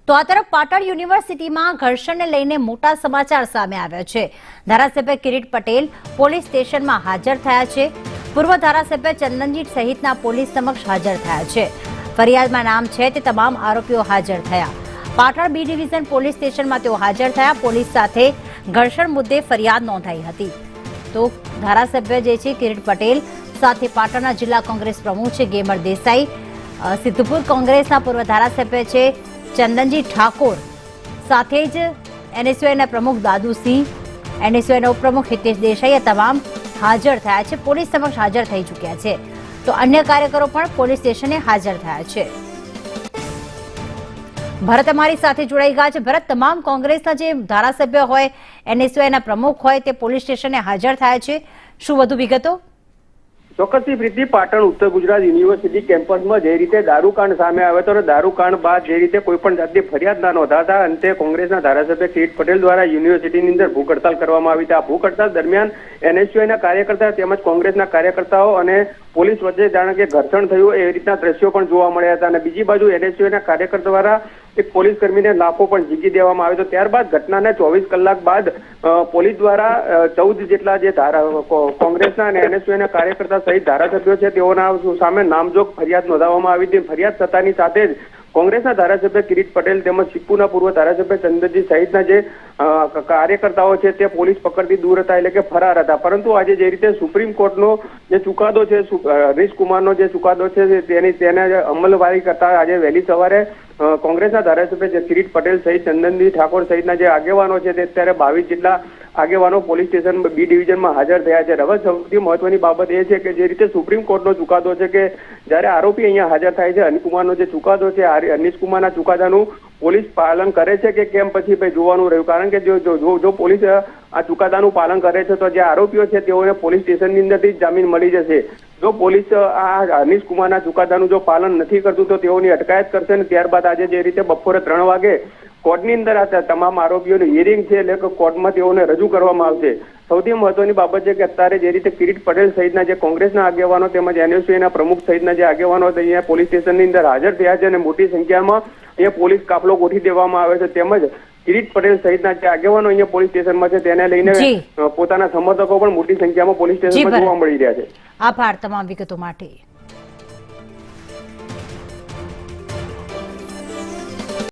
તો આ તરફ પાટણ યુનિવર્સિટીમાં ઘર્ષણને લઈને મોટા સમાચાર સામે આવ્યા છે। ધારાસભ્ય કિરીટ પટેલ પોલીસ સ્ટેશનમાં હાજર થયા છે। પૂર્વ ધારાસભ્ય ચંદનજી સહિતના પોલીસ સમક્ષ હાજર થયા છે। ફરિયાદમાં નામ છે તે તમામ આરોપીઓ હાજર થયા। પાટણ બી ડિવિઝન પોલીસ સ્ટેશનમાં તેઓ હાજર થયા। પોલીસ સાથે ઘર્ષણ મુદ્દે ફરિયાદ નોંધાઈ હતી। તો ધારાસભ્ય જે છે કિરીટ પટેલ સાથે પાટણના જિલ્લા કોંગ્રેસ પ્રમુખ છે ગેમર દેસાઈ, સિદ્ધપુર કોંગ્રેસના પૂર્વ ધારાસભ્ય છે ચંદનજી ઠાકોર, સાથે જ એનએસયુઆઈના પ્રમુખ દાદુસિંહ, એનએસયુઆઈના ઉપપ્રમુખ હિતેશ દેસાઈ તમામ હાજર થયા છે। પોલીસ સમક્ષ હાજર થઈ ચૂક્યા છે। તો અન્ય કાર્યકરો પણ પોલીસ સ્ટેશને હાજર થયા છે। ભરત અમારી સાથે જોડાઈ ગયા છે। ભરત, તમામ કોંગ્રેસના જે ધારાસભ્ય હોય, એનએસયુઆઈના પ્રમુખ હોય, તે પોલીસ સ્ટેશને હાજર થયા છે। શું વધુ વિગતો? ચોક્કસથી પ્રીતિ, પાટણ ઉત્તર ગુજરાત યુનિવર્સિટી કેમ્પસમાં જે રીતે દારૂકાંડ સામે આવ્યો હતો, દારૂકાંડ બાદ જે રીતે કોઈ પણ જાતની ફરિયાદ ના નોંધાતા અંતે કોંગ્રેસના ધારાસભ્ય કિરીટ પટેલ દ્વારા યુનિવર્સિટીની અંદર ભૂખ હડતાલ કરવામાં આવી હતી। આ ભૂખ હડતાલ દરમિયાન એનએસયુઆઈના કાર્યકર્તા તેમજ કોંગ્રેસના કાર્યકર્તાઓ અને પોલીસ વચ્ચે જાણે કે ઘર્ષણ થયું એ રીતના દ્રશ્યો પણ જોવા મળ્યા હતા। અને બીજી બાજુ એનએસયુઆઈના કાર્યકર્તા દ્વારા એક પોલીસ કર્મીને લાફો પણ ઝીકી દેવામાં આવ્યો હતો। ત્યારબાદ ઘટનાના 24 કલાક બાદ પોલીસ દ્વારા 14 જેટલા જે કોંગ્રેસના અને એનએસયુઆઈના કાર્યકર્તા સહિત ધારાસભ્યો છે તેઓના સામે નામજોગ ફરિયાદ નોંધાવવામાં આવી હતી। ફરિયાદ થતાની સાથે જ કોંગ્રેસના ધારાસભ્ય કિરીટ પટેલ તેમજ સિક્કુના પૂર્વ ધારાસભ્ય ચંદનજી સહિતના જે કાર્યકર્તાઓ છે તે પોલીસ પકડથી દૂર હતા, એટલે કે ફરાર હતા। પરંતુ આજે જે રીતે સુપ્રીમ કોર્ટનો જે ચુકાદો છે, હરીશ કુમારનો જે ચુકાદો છે તેને અમલવારી કરતા આજે વહેલી સવારે કોંગ્રેસના ધારાસભ્ય કિરીટ પટેલ સહિત ચંદનજી ઠાકોર સહિતના જે આગેવાનો છે તે અત્યારે 22 જેટલા આગેવાનો પોલીસ સ્ટેશન બી ડિવિઝનમાં હાજર થયા છે। હવે સૌથી મહત્વની બાબત એ છે કે જે રીતે સુપ્રીમ કોર્ટનો ચુકાદો છે કે જ્યારે આરોપી અહીંયા હાજર થાય છે, અનિશ કુમારનો જે ચુકાદો છે, અનિશ કુમારના ચુકાદાનું પોલીસ પાલન કરે છે કે કેમ, પછી ભાઈ જોવાનું રહ્યું। કારણ કે જો પોલીસ આ ચુકાદાનું પાલન કરે છે તો જે આરોપીઓ છે તેઓને પોલીસ સ્ટેશનની અંદરથી જામીન મળી જશે। જો પોલીસ આ અનિશ કુમારના ચુકાદાનું જો પાલન નથી કરતું તો તેઓની અટકાયત કરશે અને ત્યારબાદ આજે જે રીતે બપોરે 3 વાગે કોર્ટની અંદર આ તમામ આરોપીઓની હિયરિંગ છે, એટલે કે કોર્ટમાં તેઓને રજૂ કરવામાં આવશે। સૌથી મહત્વની બાબત છે કે અત્યારે જે રીતે કિરીટ પટેલ સહિતના જે કોંગ્રેસના આગેવાનો તેમજ એનએસયુઆઈના પ્રમુખ સહિતના જે આગેવાનો અહીંયા પોલીસ સ્ટેશનની અંદર હાજર થયા છે અને મોટી સંખ્યામાં અહીંયા પોલીસ કાફલો ગોઠવી દેવામાં આવે છે, તેમજ કિરીટ પટેલ સહિતના જે આગેવાનો અહીંયા પોલીસ સ્ટેશનમાં છે તેને લઈને પોતાના સમર્થકો પણ મોટી સંખ્યામાં પોલીસ સ્ટેશનમાં જોવા મળી રહ્યા છે। આભાર તમામ વિગતો માટે।